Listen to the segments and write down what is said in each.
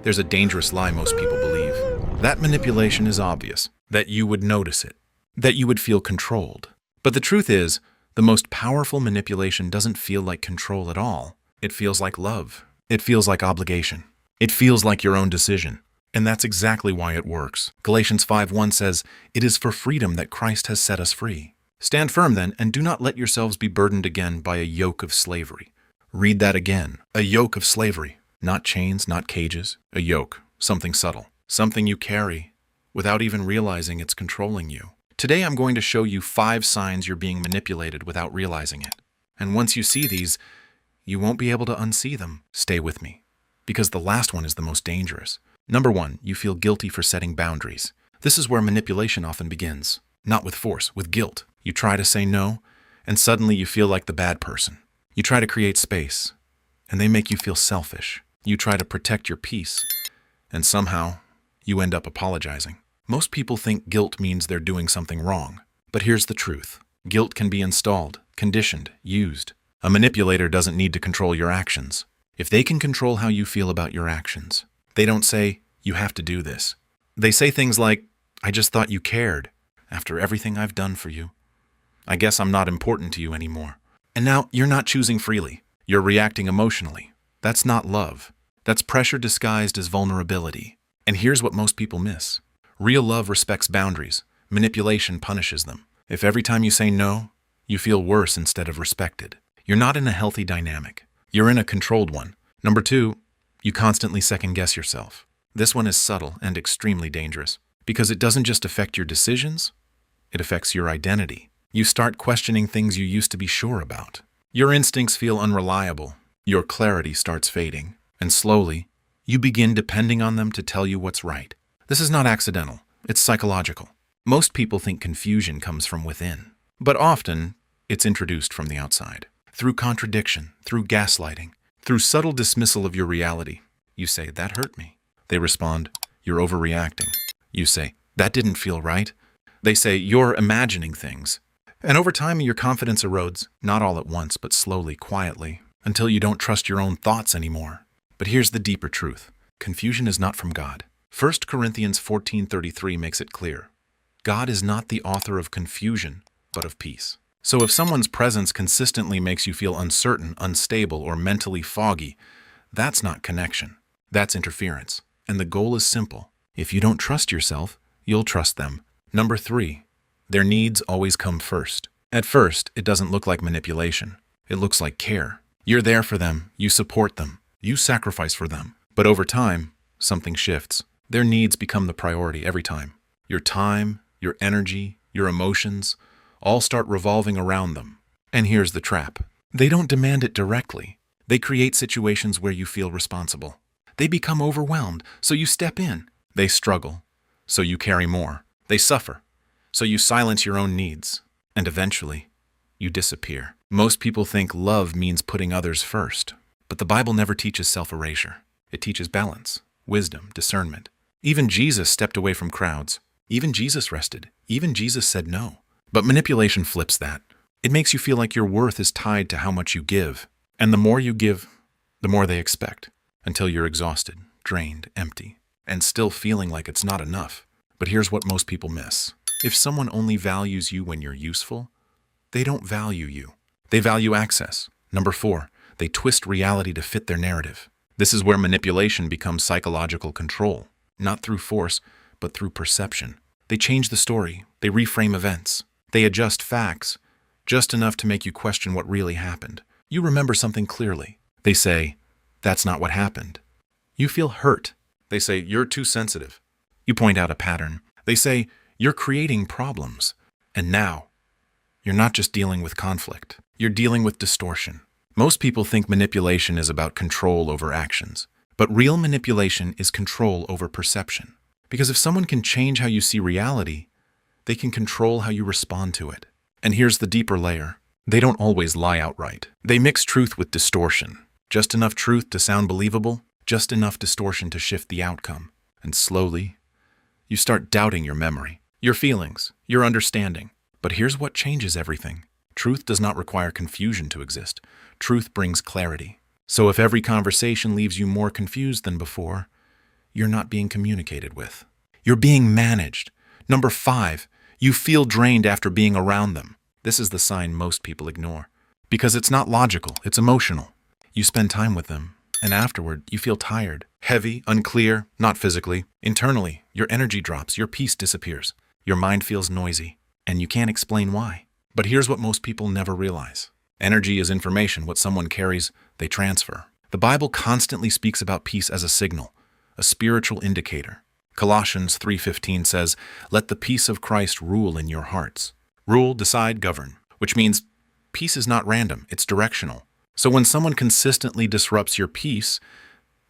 there's a dangerous lie most people believe. That manipulation is obvious, that you would notice it, that you would feel controlled. But the truth is, the most powerful manipulation doesn't feel like control at all. It feels like love. It feels like obligation. It feels like your own decision. And that's exactly why it works. Galatians 5:1 says, "It is for freedom that Christ has set us free." Stand firm then, and do not let yourselves be burdened again by a yoke of slavery. Read that again. A yoke of slavery. Not chains, not cages. A yoke. Something subtle. Something you carry without even realizing it's controlling you. Today I'm going to show you 5 signs you're being manipulated without realizing it. And once you see these, you won't be able to unsee them. Stay with me, because the last one is the most dangerous. Number 1, you feel guilty for setting boundaries. This is where manipulation often begins. Not with force, with guilt. You try to say no, and suddenly you feel like the bad person. You try to create space, and they make you feel selfish. You try to protect your peace, and somehow you end up apologizing. Most people think guilt means they're doing something wrong. But here's the truth. Guilt can be installed, conditioned, used. A manipulator doesn't need to control your actions. If they can control how you feel about your actions, they don't say, "You have to do this." They say things like, "I just thought you cared. After everything I've done for you, I guess I'm not important to you anymore." And now you're not choosing freely. You're reacting emotionally. That's not love. That's pressure disguised as vulnerability. And here's what most people miss. Real love respects boundaries. Manipulation punishes them. If every time you say no, you feel worse instead of respected, you're not in a healthy dynamic. You're in a controlled one. Number 2, you constantly second-guess yourself. This one is subtle and extremely dangerous because it doesn't just affect your decisions, it affects your identity. You start questioning things you used to be sure about. Your instincts feel unreliable. Your clarity starts fading. And slowly, you begin depending on them to tell you what's right. This is not accidental. It's psychological. Most people think confusion comes from within, but often it's introduced from the outside. Through contradiction, through gaslighting, through subtle dismissal of your reality. You say, "That hurt me." They respond, "You're overreacting." You say, "That didn't feel right." They say, "You're imagining things." And over time, your confidence erodes, not all at once, but slowly, quietly, until you don't trust your own thoughts anymore. But here's the deeper truth. Confusion is not from God. 1 Corinthians 14:33 makes it clear. God is not the author of confusion, but of peace. So if someone's presence consistently makes you feel uncertain, unstable, or mentally foggy, that's not connection. That's interference. And the goal is simple. If you don't trust yourself, you'll trust them. Number 3, their needs always come first. At first, it doesn't look like manipulation. It looks like care. You're there for them. You support them. You sacrifice for them. But over time, something shifts. Their needs become the priority every time. Your time, your energy, your emotions, all start revolving around them. And here's the trap. They don't demand it directly. They create situations where you feel responsible. They become overwhelmed, so you step in. They struggle, so you carry more. They suffer, so you silence your own needs. And eventually, you disappear. Most people think love means putting others first. But the Bible never teaches self-erasure. It teaches balance, wisdom, discernment. Even Jesus stepped away from crowds. Even Jesus rested. Even Jesus said no. But manipulation flips that. It makes you feel like your worth is tied to how much you give. And the more you give, the more they expect, until you're exhausted, drained, empty, and still feeling like it's not enough. But here's what most people miss. If someone only values you when you're useful, they don't value you. They value access. Number 4, they twist reality to fit their narrative. This is where manipulation becomes psychological control, not through force, but through perception. They change the story. They reframe events. They adjust facts, just enough to make you question what really happened. You remember something clearly. They say, "That's not what happened." You feel hurt. They say, "You're too sensitive." You point out a pattern. They say, "You're creating problems." And now, you're not just dealing with conflict. You're dealing with distortion. Most people think manipulation is about control over actions. But real manipulation is control over perception. Because if someone can change how you see reality, they can control how you respond to it. And here's the deeper layer. They don't always lie outright. They mix truth with distortion. Just enough truth to sound believable, just enough distortion to shift the outcome. And slowly, you start doubting your memory, your feelings, your understanding. But here's what changes everything. Truth does not require confusion to exist. Truth brings clarity. So if every conversation leaves you more confused than before, you're not being communicated with. You're being managed. Number 5, you feel drained after being around them. This is the sign most people ignore. Because it's not logical, it's emotional. You spend time with them, and afterward, you feel tired, heavy, unclear, not physically. Internally, your energy drops, your peace disappears. Your mind feels noisy, and you can't explain why. But here's what most people never realize. Energy is information. What someone carries, they transfer. The Bible constantly speaks about peace as a signal, a spiritual indicator. Colossians 3:15 says, "Let the peace of Christ rule in your hearts." Rule, decide, govern, which means peace is not random, it's directional. So when someone consistently disrupts your peace,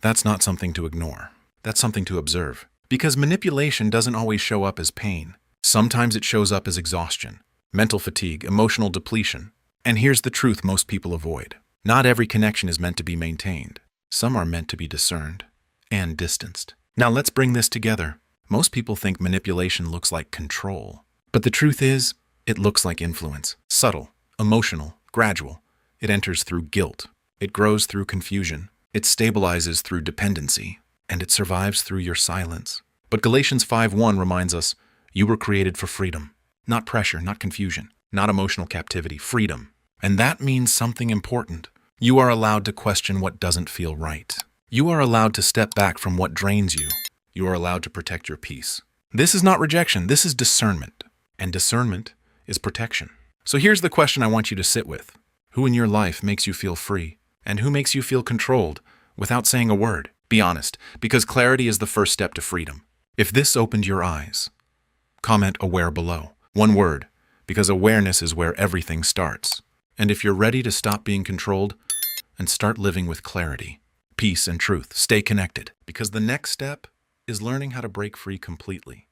that's not something to ignore. That's something to observe. Because manipulation doesn't always show up as pain. Sometimes it shows up as exhaustion, mental fatigue, emotional depletion. And here's the truth most people avoid. Not every connection is meant to be maintained. Some are meant to be discerned and distanced. Now let's bring this together. Most people think manipulation looks like control. But the truth is, it looks like influence. Subtle, emotional, gradual. It enters through guilt. It grows through confusion. It stabilizes through dependency. And it survives through your silence. But Galatians 5:1 reminds us, you were created for freedom. Not pressure, not confusion, not emotional captivity, freedom. And that means something important. You are allowed to question what doesn't feel right. You are allowed to step back from what drains you. You are allowed to protect your peace. This is not rejection, this is discernment. And discernment is protection. So here's the question I want you to sit with. Who in your life makes you feel free? And who makes you feel controlled without saying a word? Be honest, because clarity is the first step to freedom. If this opened your eyes, comment aware below. One word, because awareness is where everything starts. And if you're ready to stop being controlled and start living with clarity, peace, and truth, stay connected, because the next step is learning how to break free completely.